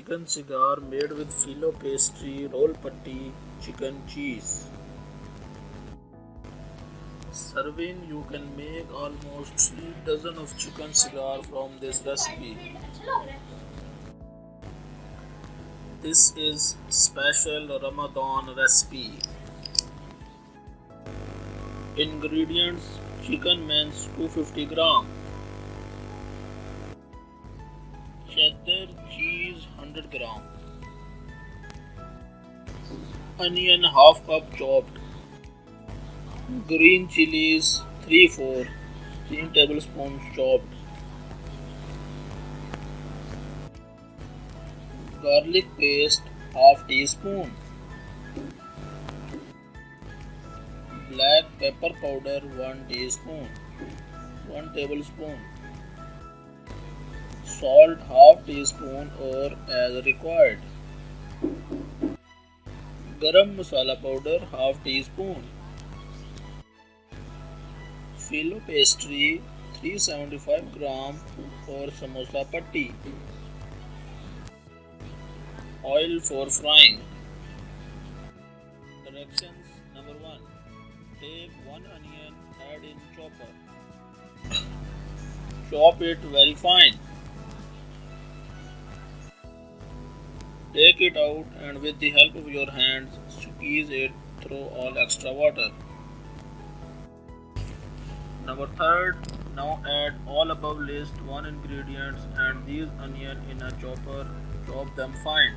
chicken cigar made with filo pastry, roll pati, chicken cheese. Serving, you can make almost 3 dozen of chicken cigar from this recipe. This is special Ramadan recipe. Ingredients: chicken mince 250 gram, cheddar cheese 100 gram, onion half cup chopped, green chilies 3 tablespoons chopped, garlic paste half teaspoon, black pepper powder 1 teaspoon, 1 tablespoon, salt half teaspoon or as required, garam masala powder half teaspoon, filo pastry 375 gram or samosa pati, oil for frying. Directions: Number 1. Take 1 onion, add in chopper. Chop it very fine. Take it out and with the help of your hands squeeze it through all extra water. Number 3. Now add all above list 1 ingredients and these onion in a chopper. Chop them fine.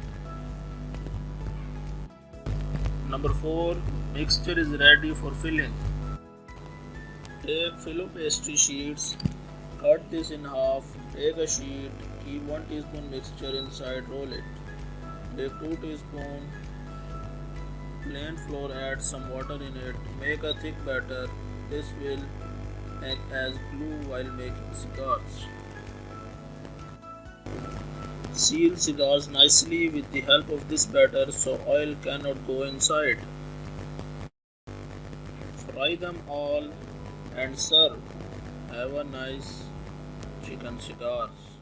Number 4. Mixture is ready for filling. Take filo pastry sheets. Cut this in half. Take a sheet. Keep 1 teaspoon mixture inside. Roll it. Take 2 teaspoons plain flour. Add some water in it. Make a thick batter. This will act as glue while making cigars. Seal cigars nicely with the help of this batter so oil cannot go inside. Fry them all and serve. Have a nice chicken cigars.